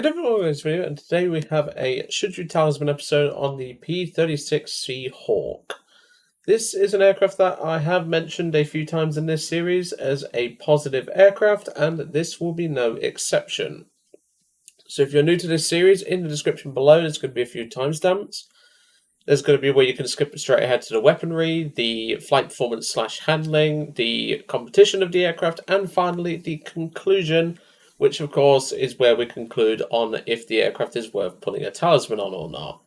Good everyone, it's video, and today we have a Should You Talisman episode on the P-36C Hawk. This is an aircraft that I have mentioned a few times in this series as a positive aircraft, and this will be no exception. So if you're new to this series, in the description below there's going to be a few timestamps. There's going to be where you can skip straight ahead to the weaponry, the flight performance / handling, the competition of the aircraft, and finally the conclusion, which of course is where we conclude on if the aircraft is worth putting a talisman on or not.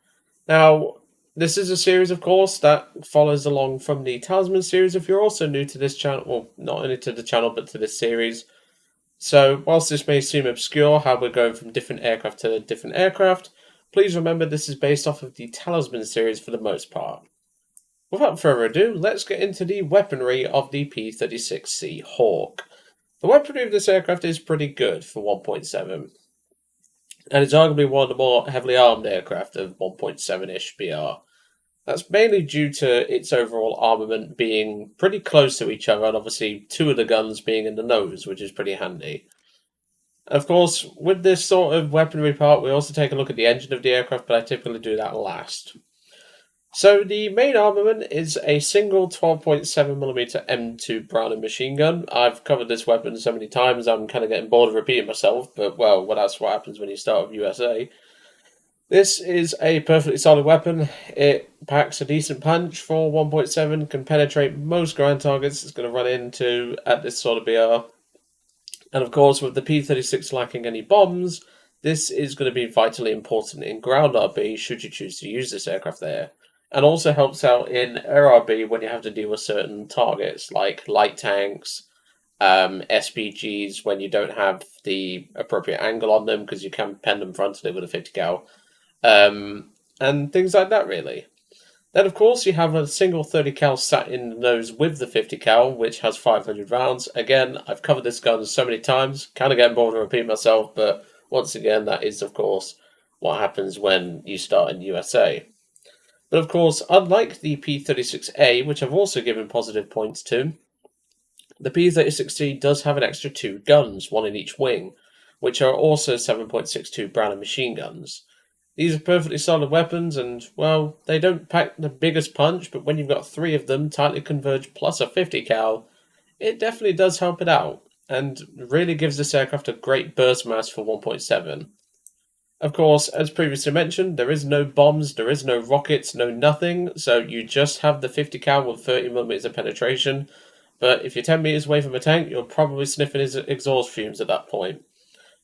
Now, this is a series, of course, that follows along from the Talisman series if you're also new to this channel, well, not only to the channel, but to this series. So, whilst this may seem obscure, how we're going from different aircraft to different aircraft, please remember this is based off of the Talisman series for the most part. Without further ado, let's get into the weaponry of the P-36C Hawk. The weaponry of this aircraft is pretty good for 1.7, and it's arguably one of the more heavily armed aircraft of 1.7-ish BR. That's mainly due to its overall armament being pretty close to each other, and obviously two of the guns being in the nose, which is pretty handy. Of course, with this sort of weaponry part, we also take a look at the engine of the aircraft, but I typically do that last. So the main armament is a single 12.7mm M2 Browning machine gun. I've covered this weapon so many times I'm kind of getting bored of repeating myself, but well, that's what happens when you start with USA. This is a perfectly solid weapon. It packs a decent punch for 1.7, can penetrate most ground targets it's going to run into at this sort of BR. And of course, with the P-36 lacking any bombs, this is going to be vitally important in ground RB should you choose to use this aircraft there. And also helps out in air RB when you have to deal with certain targets like light tanks, SPGs when you don't have the appropriate angle on them because you can pen them frontally with a 50 cal, and things like that really. Then of course you have a single 30 cal sat in the nose with the 50 cal, which has 500 rounds. Again, I've covered this gun so many times, kind of getting bored of repeating myself, but once again that is of course what happens when you start in USA. But of course, unlike the P-36A, which I've also given positive points to, the P-36C does have an extra 2 guns, one in each wing, which are also 7.62 Browning machine guns. These are perfectly solid weapons and, well, they don't pack the biggest punch, but when you've got 3 of them tightly converged plus a 50 cal, it definitely does help it out, and really gives this aircraft a great burst mass for 1.7. Of course, as previously mentioned, there is no bombs, there is no rockets, no nothing, so you just have the 50 cal with 30mm of penetration, but if you're 10 meters away from a tank, you're probably sniffing his exhaust fumes at that point.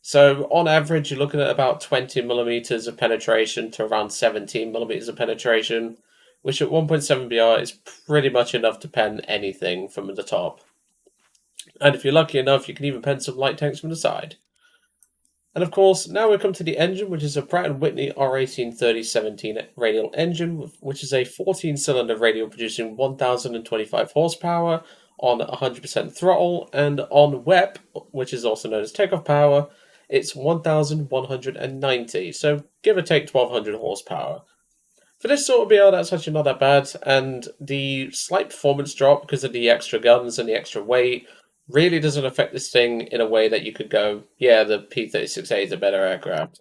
So, on average, you're looking at about 20mm of penetration to around 17mm of penetration, which at 1.7 BR is pretty much enough to pen anything from the top. And if you're lucky enough, you can even pen some light tanks from the side. And of course, now we come to the engine, which is a Pratt & Whitney R1830-17 radial engine, which is a 14-cylinder radial producing 1,025 horsepower on 100% throttle, and on WEP, which is also known as takeoff power, it's 1,190, so give or take 1,200 horsepower. For this sort of BR, that's actually not that bad, and the slight performance drop because of the extra guns and the extra weight really doesn't affect this thing in a way that you could go, yeah, the P-36A is a better aircraft.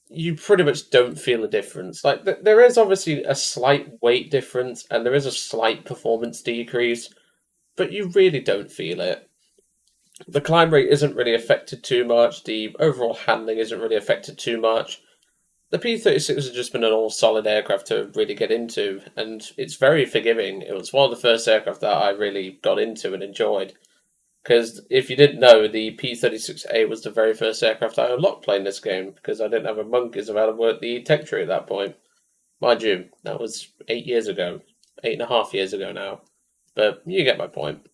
You pretty much don't feel a difference. Like, there is obviously a slight weight difference, and there is a slight performance decrease, but you really don't feel it. The climb rate isn't really affected too much, the overall handling isn't really affected too much. The P-36 has just been an all-solid aircraft to really get into, and it's very forgiving. It was one of the first aircraft that I really got into and enjoyed. Because if you didn't know, the P-36A was the very first aircraft I unlocked playing this game, because I didn't have a monkeys of how to work the tech tree at that point. Mind you, that was 8 years ago. 8.5 years ago now. But you get my point.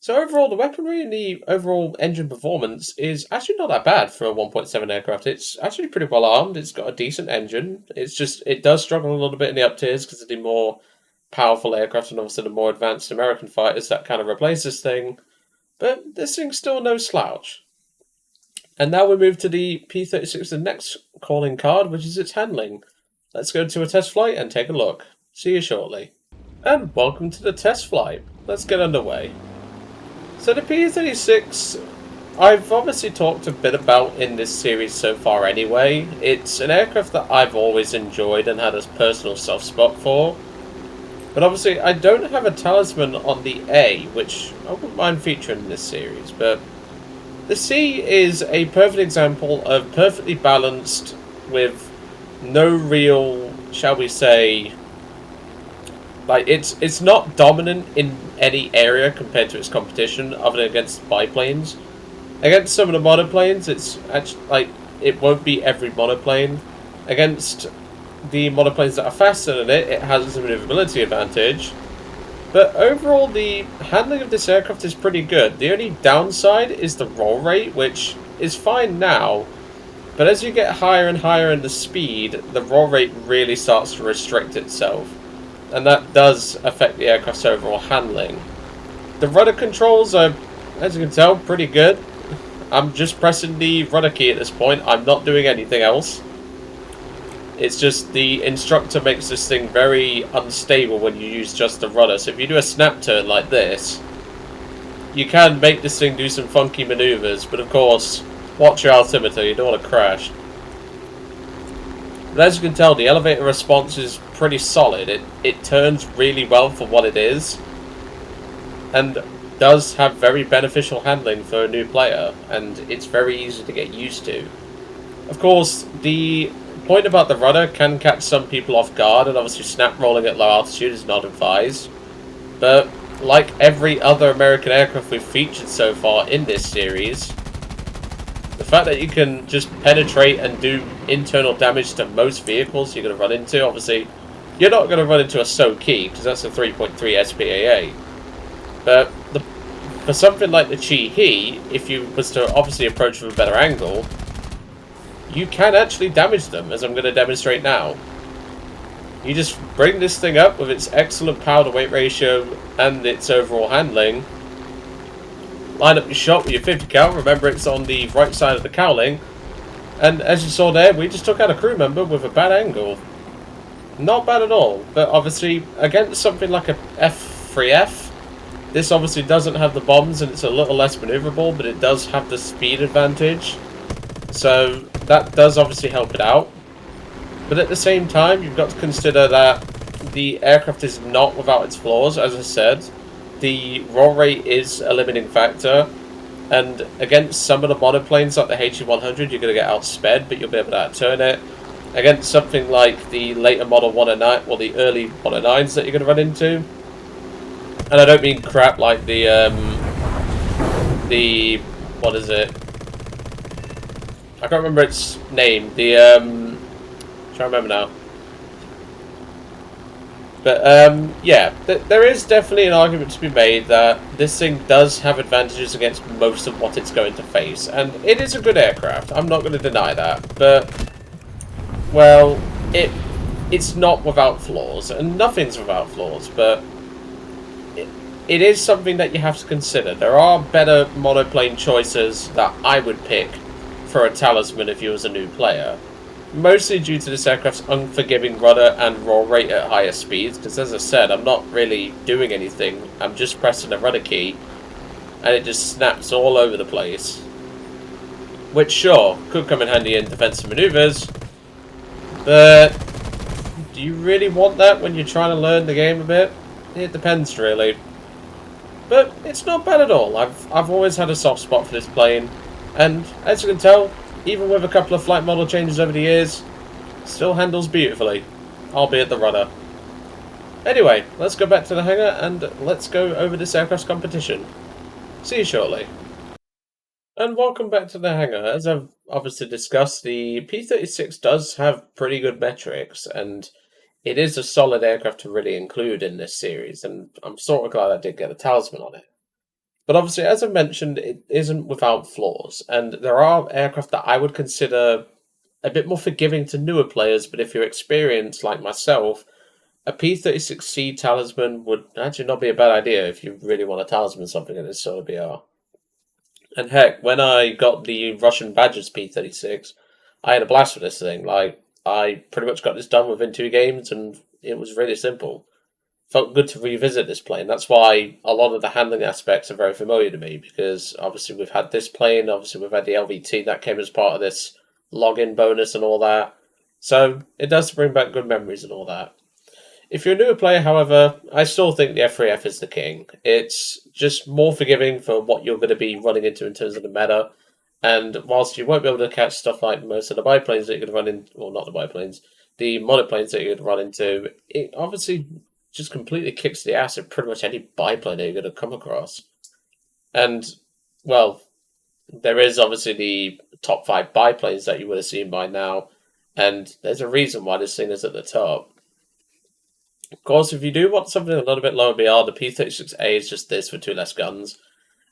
So overall, the weaponry and the overall engine performance is actually not that bad for a 1.7 aircraft. It's actually pretty well armed, it's got a decent engine. It's just, it does struggle a little bit in the up tiers because of the more powerful aircraft and obviously the more advanced American fighters that kind of replace this thing. But this thing's still no slouch. And now we move to the P-36's next calling card, which is its handling. Let's go to a test flight and take a look. See you shortly. And welcome to the test flight. Let's get underway. So the P-36 I've obviously talked a bit about in this series so far anyway. It's an aircraft that I've always enjoyed and had a personal soft spot for. But obviously, I don't have a talisman on the A, which I wouldn't mind featuring in this series. But the C is a perfect example of perfectly balanced with no real, shall we say, like it's not dominant in any area compared to its competition other than against biplanes. Against some of the monoplanes, it's actually like it won't be every monoplane. Against the monoplanes that are faster than it, it has a maneuverability advantage. But overall, the handling of this aircraft is pretty good. The only downside is the roll rate, which is fine now. But as you get higher and higher in the speed, the roll rate really starts to restrict itself. And that does affect the aircraft's overall handling. The rudder controls are, as you can tell, pretty good. I'm just pressing the rudder key at this point. I'm not doing anything else. It's just the instructor makes this thing very unstable when you use just the rudder. So if you do a snap turn like this, you can make this thing do some funky maneuvers. But of course, watch your altimeter. You don't want to crash. But as you can tell, the elevator response is pretty solid. It turns really well for what it is. And does have very beneficial handling for a new player, and it's very easy to get used to. Of course, the point about the rudder can catch some people off guard, and obviously snap rolling at low altitude is not advised. But like every other American aircraft we've featured so far in this series, the fact that you can just penetrate and do internal damage to most vehicles you're going to run into, obviously, you're not going to run into a So-Ki, because that's a 3.3 SPAA. But for something like the Chi-He, if you was to obviously approach from a better angle, you can actually damage them, as I'm going to demonstrate now. You just bring this thing up with its excellent power to weight ratio and its overall handling. Line up your shot with your 50 cal, remember it's on the right side of the cowling. And as you saw there, we just took out a crew member with a bad angle. Not bad at all, but obviously against something like a F3F, this obviously doesn't have the bombs and it's a little less maneuverable, but it does have the speed advantage. So that does obviously help it out. But at the same time, you've got to consider that the aircraft is not without its flaws. As I said, the roll rate is a limiting factor. And against some of the monoplanes like the HE-100, you're going to get outsped, but you'll be able to outturn it. Against something like the later model 109, or the early 109s that you're going to run into. And I don't mean crap like the what is it? I can't remember its name. I'm trying to remember now. But yeah, there is definitely an argument to be made that this thing does have advantages against most of what it's going to face, and it is a good aircraft. I'm not going to deny that, but well, it's not without flaws, and nothing's without flaws, but it is something that you have to consider. There are better monoplane choices that I would pick for a Talisman if you was a new player. Mostly due to this aircraft's unforgiving rudder and roll rate at higher speeds, because as I said, I'm not really doing anything. I'm just pressing the rudder key, and it just snaps all over the place. Which, sure, could come in handy in defensive maneuvers, but do you really want that when you're trying to learn the game a bit? It depends, really. But it's not bad at all. I've always had a soft spot for this plane, and as you can tell, even with a couple of flight model changes over the years, still handles beautifully, albeit the rudder. Anyway, let's go back to the hangar and let's go over this aircraft's competition. See you shortly. And welcome back to the hangar. As I've obviously discussed, the P-36 does have pretty good metrics, and it is a solid aircraft to really include in this series, and I'm sort of glad I did get a Talisman on it. But obviously, as I mentioned, it isn't without flaws, and there are aircraft that I would consider a bit more forgiving to newer players, but if you're experienced like myself, a P-36C Talisman would actually not be a bad idea if you really want a Talisman something in this sort of BR. And heck, when I got the Russian Badgers P-36, I had a blast with this thing. Like, I pretty much got this done within 2 games, and it was really simple. felt good to revisit this plane. That's why a lot of the handling aspects are very familiar to me, because obviously we've had this plane, obviously we've had the LVT that came as part of this login bonus and all that. So it does bring back good memories and all that. If you're a newer player, however, I still think the F3F is the king. It's just more forgiving for what you're going to be running into in terms of the meta. And whilst you won't be able to catch stuff like most of the biplanes that you're going to run in, well, not the biplanes, the monoplanes that you're going to run into, it obviously just completely kicks the ass of pretty much any biplane that you're going to come across. And, well, there is obviously the top 5 biplanes that you would have seen by now, and there's a reason why this thing is at the top. Of course, if you do want something a little bit lower BR, the P-36A is just this for 2 less guns,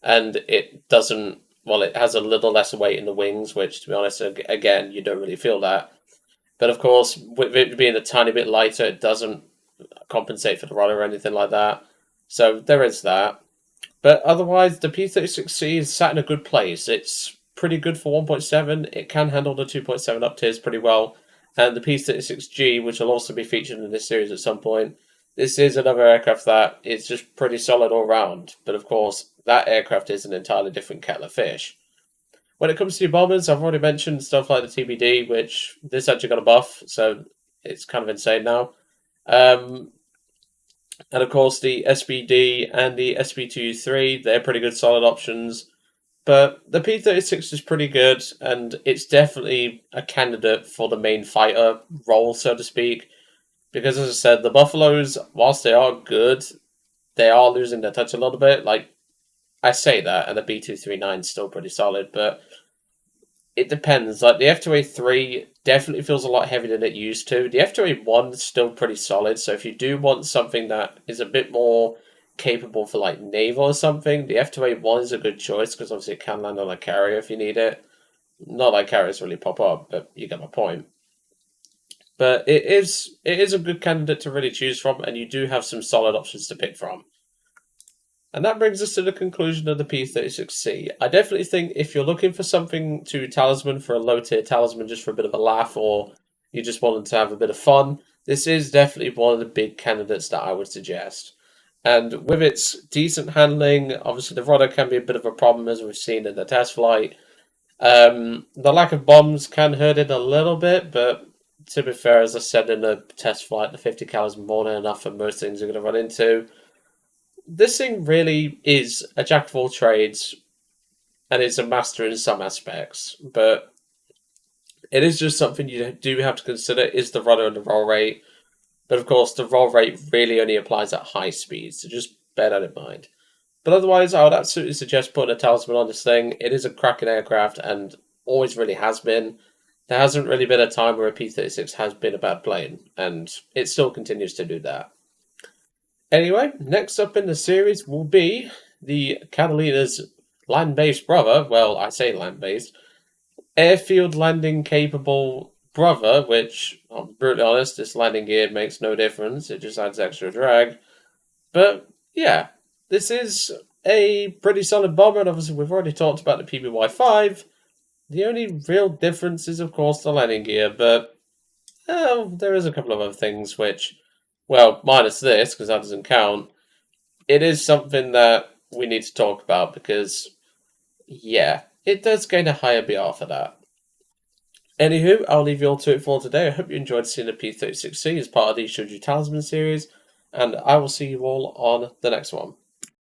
and it doesn't, well, it has a little less weight in the wings, which, to be honest, again, you don't really feel that. But of course, with it being a tiny bit lighter, it doesn't compensate for the rudder or anything like that. So there is that. But otherwise, the P-36C is sat in a good place. It's pretty good for 1.7. It can handle the 2.7 up tiers pretty well. And the P-36G, which will also be featured in this series at some point, this is another aircraft that is just pretty solid all round. But of course, that aircraft is an entirely different kettle of fish. When it comes to your bombers, I've already mentioned stuff like the TBD, which this actually got a buff, so it's kind of insane now. And of course, the SBD and the SB23, they're pretty good solid options. But the P-36 is pretty good, and it's definitely a candidate for the main fighter role, so to speak. Because, as I said, the Buffaloes, whilst they are good, they are losing their touch a little bit. Like, I say that, and the B239 is still pretty solid, but it depends. Like, the F2A3 definitely feels a lot heavier than it used to. The F2A1 is still pretty solid, so if you do want something that is a bit more capable for, like, naval or something, the F2A1 is a good choice, because obviously it can land on a carrier if you need it. Not like carriers really pop up, but you get my point. But it is a good candidate to really choose from, and you do have some solid options to pick from. And that brings us to the conclusion of the P-36C. I definitely think if you're looking for something to talisman for a low tier talisman just for a bit of a laugh, or you just wanted to have a bit of fun, this is definitely one of the big candidates that I would suggest. And with its decent handling, obviously the rudder can be a bit of a problem as we've seen in the test flight. The lack of bombs can hurt it a little bit, but to be fair, as I said in the test flight, the 50 cal is more than enough for most things you're going to run into. This thing really is a jack of all trades, and it's a master in some aspects, but it is just something you do have to consider is the rudder and the roll rate. But of course, the roll rate really only applies at high speeds, so just bear that in mind. But otherwise, I would absolutely suggest putting a talisman on this thing. It is a cracking aircraft, and always really has been. There hasn't really been a time where a P-36 has been a bad plane, and it still continues to do that. Anyway, next up in the series will be the Catalina's land-based brother. Well, I say land-based. Airfield landing capable brother, which, I'm brutally honest, this landing gear makes no difference. It just adds extra drag. But, yeah, this is a pretty solid bomber, and obviously we've already talked about the PBY-5. The only real difference is, of course, the landing gear, but there is a couple of other things which, well, minus this, because that doesn't count, it is something that we need to talk about, because, yeah, it does gain a higher BR for that. Anywho, I'll leave you all to it for today. I hope you enjoyed seeing the P-36C as part of the Should You Talisman series, and I will see you all on the next one.